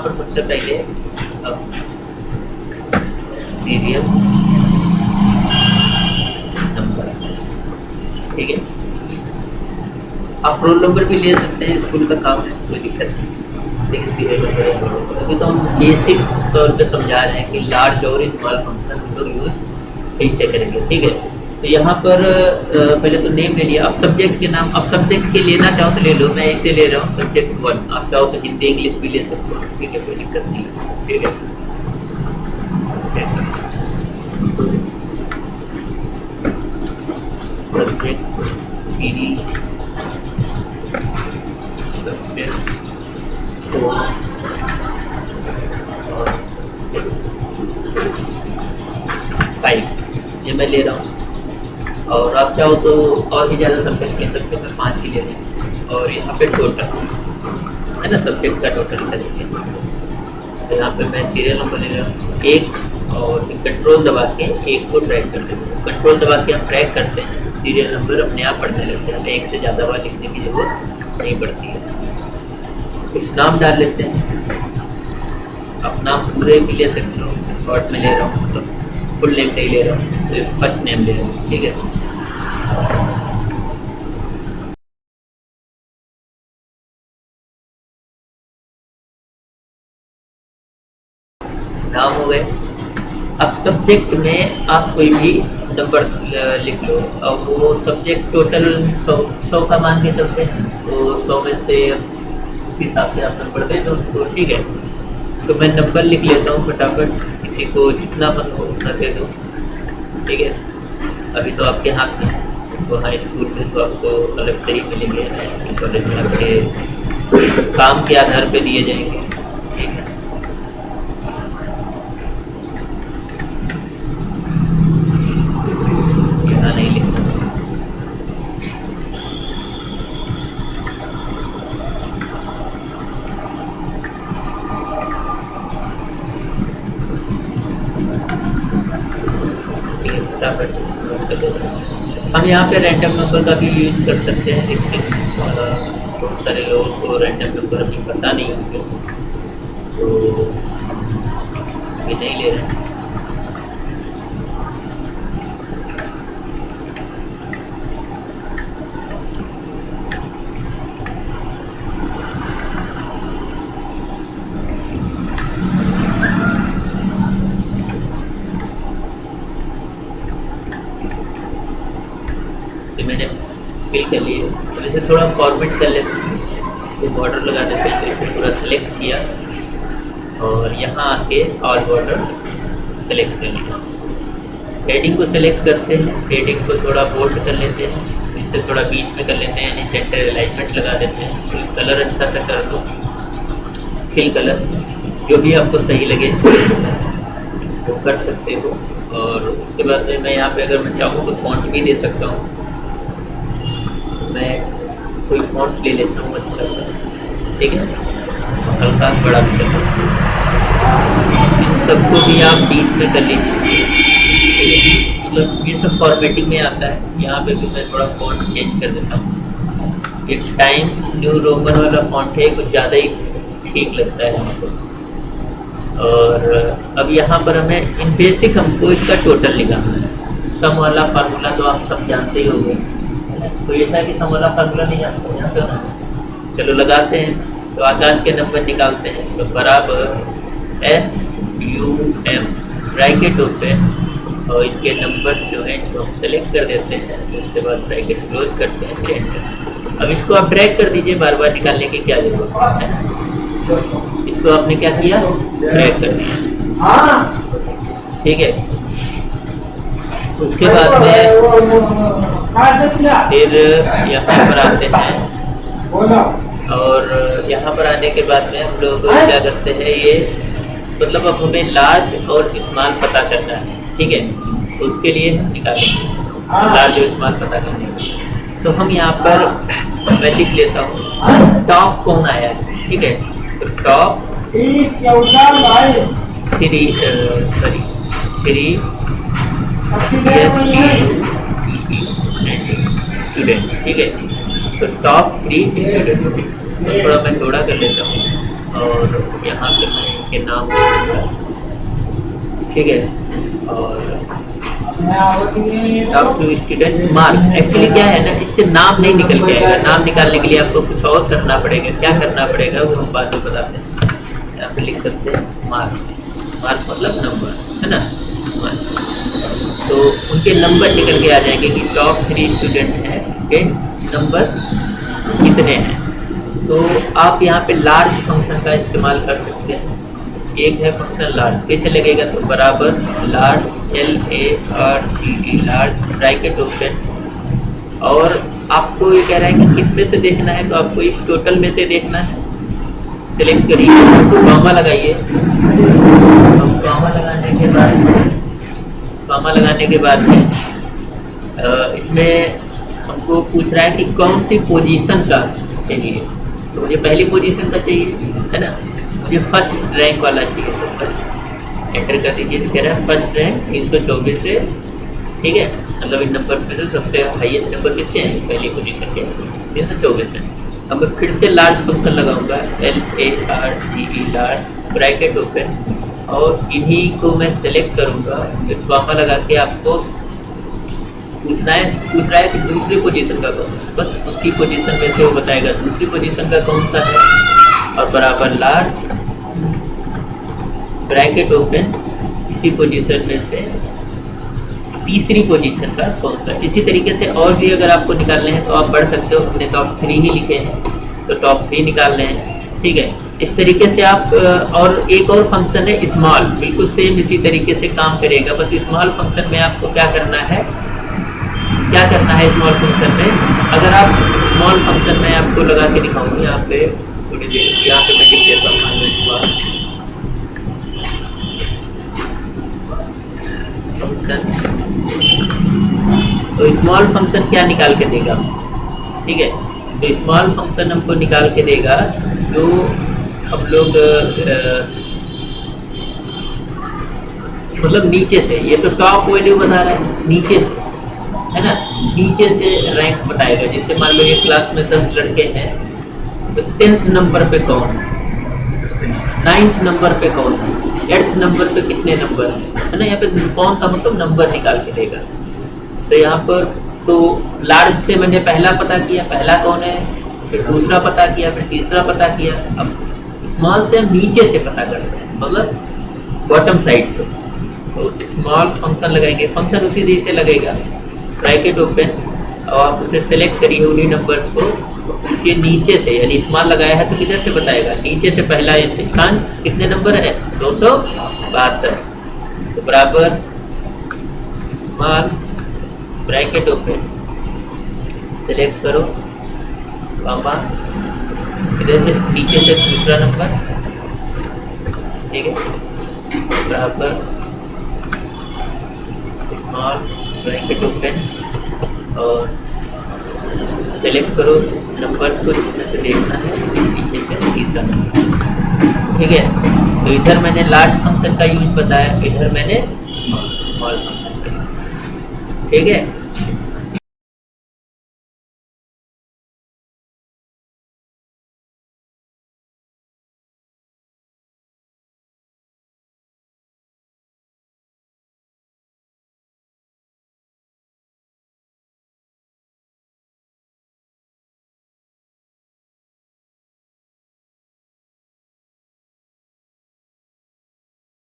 पर सबसे पहले अब सीरियल नंबर, ठीक है। आप रोल नंबर भी ले सकते हैं, स्कूल का काम है, कोई दिक्कत नहीं, लेकिन सीरियल नंबर अभी तो हम बेसिक तौर पे समझा रहे हैं कि लार्ज और स्मॉल फंक्शन हम लोग यूज कैसे करेंगे, ठीक है। तो यहाँ पर पहले तो नेम ले लिया। अब सब्जेक्ट के नाम, अब सब्जेक्ट के लेना चाहो तो ले लो, मैं इसे ले रहा हूँ सब्जेक्ट 1। आप चाहो तो हिंदी इंग्लिश भी ले सकते हो, ठीक है, कोई दिक्कत नहीं, ठीक है। सब्जेक्ट सीरीज ये मैं ले रहा हूँ। और आप चाहो तो और भी ज़्यादा सब्जेक्ट ले सकते हो, मैं 5 ही ले रही हूँ। और यहाँ पे टोटल है ना, सब्जेक्ट का टोटल करेंगे। तो यहाँ पे मैं सीरियल नंबर ले रहा हूँ 1 और कंट्रोल दबा के 1 को ट्रैक कर देते हैं। कंट्रोल दबा के हम ट्रैक करते हैं, सीरियल नंबर अपने आप पढ़ने लगते हैं, हमें 1 से ज़्यादा बार लिखने की जरूरत नहीं पड़ती है। इस नाम डाल लेते हैं, आप नाम पूरे भी ले सकते हो, शॉर्ट में ले रहा हूँ, मतलब फुल नेम नहीं ले रहा हूँ, सिर्फ फर्स्ट नेम ले रहा हूँ, ठीक है। नाम हो गए। अब सब्जेक्ट में आप कोई भी नंबर लिख लो। अब वो सब्जेक्ट टोटल 100 का मान के चलते हैं, तो 100 में से उस हिसाब से आप नंबर दे दो तो ठीक है। तो मैं नंबर लिख लेता हूँ फटाफट, किसी को जितना मन हो उतना दे दो, ठीक है। अभी तो आपके हाथ में, तो हाँ स्कूल में तो आपको अलग से ही मिलेंगे, कॉलेज में आपके काम के आधार पे दिए जाएंगे, ठीक है। यहाँ नहीं लिखना, हम यहाँ पे रैंडम नंबर का भी यूज कर सकते हैं, लेकिन बहुत सारे लोगों को रैंडम नंबर अभी पता नहीं होंगे, तो अभी नहीं ले रहे हैं। मैंने फिल कर लिए, तो इसे थोड़ा फॉर्मेट कर लेते हैं, इसको बॉर्डर लगा देते हैं। तो इसे पूरा सेलेक्ट किया और यहाँ आके ऑल बॉर्डर सेलेक्ट कर लिया। हेडिंग को सेलेक्ट करते हैं, हेडिंग को थोड़ा बोल्ड कर लेते हैं, इससे थोड़ा बीच में कर लेते हैं, यानी सेंटर अलाइनमेंट लगा देते हैं। तो कलर अच्छा सा कर दो, फिल कलर जो भी आपको सही लगे वो कर सकते हो। और उसके बाद में मैं यहाँ पे अगर मैं चाहूँ तो फॉन्ट भी दे सकता हूँ। मैं कोई फॉन्ट ले लेता हूँ अच्छा सा, ठीक है, हल्का बड़ा भी कर लेता हूँ। इन सबको भी आप बीच में कर लीजिए, मतलब ये सब फॉर्मेटिंग में आता है। यहाँ पे भी मैं थोड़ा फॉन्ट चेंज कर देता हूँ। ये टाइम्स न्यू रोमन वाला फॉन्ट है, कुछ ज़्यादा ही ठीक लगता है हमको। और अब यहाँ पर हमें इन बेसिक हमको इसका टोटल निकालना है। सम वाला फार्मूला तो आप सब जानते ही होंगे, तो ये था कि सम वाला फार्मूला नहीं जानते यहाँ पे ना, चलो लगाते हैं। तो आकाश के नंबर निकालते हैं, तो बराबर SUM ब्रैकेट ओपन और इनके नंबर जो हैं जो हम सेलेक्ट कर देते हैं, उसके बाद ब्रैकेट क्लोज करते हैं, एंटर। अब इसको आप ड्रैग कर दीजिए, बार बार निकालने की क्या जरूरत है। इसको आपने क्या किया, ड्रैग कर दिया, ठीक है। उसके बाद में फिर यहाँ पर आते हैं और यहाँ पर आने के बाद में हम लोग क्या करते हैं, ये मतलब अब हमें लार्ज और स्मॉल पता करना है, ठीक है। तो उसके लिए हम निकालेंगे लार्ज और स्मॉल पता करने के लिए। तो हम यहाँ पर मैं लिख लेता हूँ टॉप कौन आया है, ठीक है। तो टॉप 3 स्टूडेंट, ठीक है। तो टॉप 3 स्टूडेंट, थोड़ा मैं थोड़ा कर लेता हूँ, और यहाँ पे मैं इनके नाम लिखूंगा, ठीक है। और top two student mark, actually क्या है ना, इससे नाम नहीं निकल के आएगा। नाम निकालने के लिए आपको कुछ और करना पड़ेगा। क्या करना पड़ेगा वो हम बाद में बताते हैं। यहाँ पे लिख सकते हैं मार्क, मार्क मतलब नंबर, है ना, मार्क। तो उनके नंबर निकल के आ जाएंगे कि टॉप 3 स्टूडेंट हैं के नंबर कितने हैं। तो आप यहाँ पे लार्ज फंक्शन का इस्तेमाल कर सकते हैं। एक है फंक्शन लार्ज, कैसे लगेगा, तो बराबर large, LARGE, large, bracket open. और आपको ये कह रहा है कि किस में से देखना है, तो आपको इस टोटल में से देखना है। सिलेक्ट करिए, कॉमा लगाइए। अब कॉमा लगाने के बाद में इसमें हमको पूछ रहा है कि कौन सी पोजीशन का चाहिए। तो मुझे पहली पोजीशन का चाहिए, है ना, मुझे फर्स्ट रैंक वाला चाहिए। तो फर्स्ट एंटर कर दीजिए। कह रहा है फर्स्ट रैंक 324 से, ठीक है, मतलब इन नंबर्स में से सबसे हाईएस्ट नंबर किसके हैं, पहली पोजीशन के 324 है। अब मैं फिर से लार्ज फंक्शन लगाऊंगा, LARGE, लार्ज, ब्रैकेट ओपन, और इन्हीं को मैं सेलेक्ट करूंगा। फिर कॉमा लगा के आपको पूछ रहा है कि दूसरी पोजीशन का कौन है, बस उसी पोजीशन में से वो बताएगा दूसरी पोजीशन का कौन सा है। और बराबर लार्ज, ब्रैकेट ओपन, इसी पोजीशन में से तीसरी पोजीशन का कौन सा। इसी तरीके से और भी अगर आपको निकालने हैं तो आप बढ़ सकते हो। हमने टॉप 3 ही लिखे हैं तो टॉप 3 निकालने हैं, ठीक है। इस तरीके से आप और एक और फंक्शन है स्मॉल, बिल्कुल सेम इसी तरीके से काम करेगा। बस स्मॉल फंक्शन में आपको क्या करना है स्मॉल फंक्शन में, अगर आप स्मॉल फंक्शन में आपको लगा के दिखाऊंगी यहाँ पे थोड़ी देर। यहाँ पे मैं लिख देता हूँ स्मॉल फंक्शन। तो स्मॉल फंक्शन क्या निकाल के देगा, ठीक है। तो स्मॉल फंक्शन हमको निकाल के देगा जो हम लोग मतलब नीचे से, ये तो टॉप वैल्यू बता रहा है, नीचे से, है ना, नीचे से रैंक बताएगा। जैसे मान लो ये क्लास में 10 लड़के हैं, तो 10th नंबर पे कौन है, 9th नंबर पे कौन है, 8th नंबर पे कितने नंबर है ना। यहाँ पे कौन का मतलब नंबर निकाल के देगा। तो यहाँ पर तो लार्ज से मैंने पहला पता किया, पहला कौन है, फिर दूसरा पता किया, फिर तीसरा पता किया। अब स्मॉल से हम नीचे से पता करते हैं, मतलब बॉटम साइड से। तो स्मॉल फंक्शन लगाएंगे, फंक्शन उसी तरह से लगेगा, ब्रैकेट ओपन, और आप उसे सेलेक्ट करिए उन्हीं नंबर्स को। तो पूछिए नीचे से, यानी स्मॉल लगाया है तो किधर से बताएगा, नीचे से पहला स्थान कितने नंबर है, 272। तो बराबर स्मॉल, ब्रैकेट ओपन, सेलेक्ट करो, कॉमा, इधर से नीचे से दूसरा नंबर, ठीक है, बराबर स्मॉल, ब्रैकेट ओपन, और सेलेक्ट करो नंबर्स को जिसमें से देखना है, नीचे से तीसरा नंबर, ठीक है। तो इधर मैंने लार्ज फंक्शन का यूज बताया, इधर मैंने स्मॉल फंक्शन का यूज, ठीक है।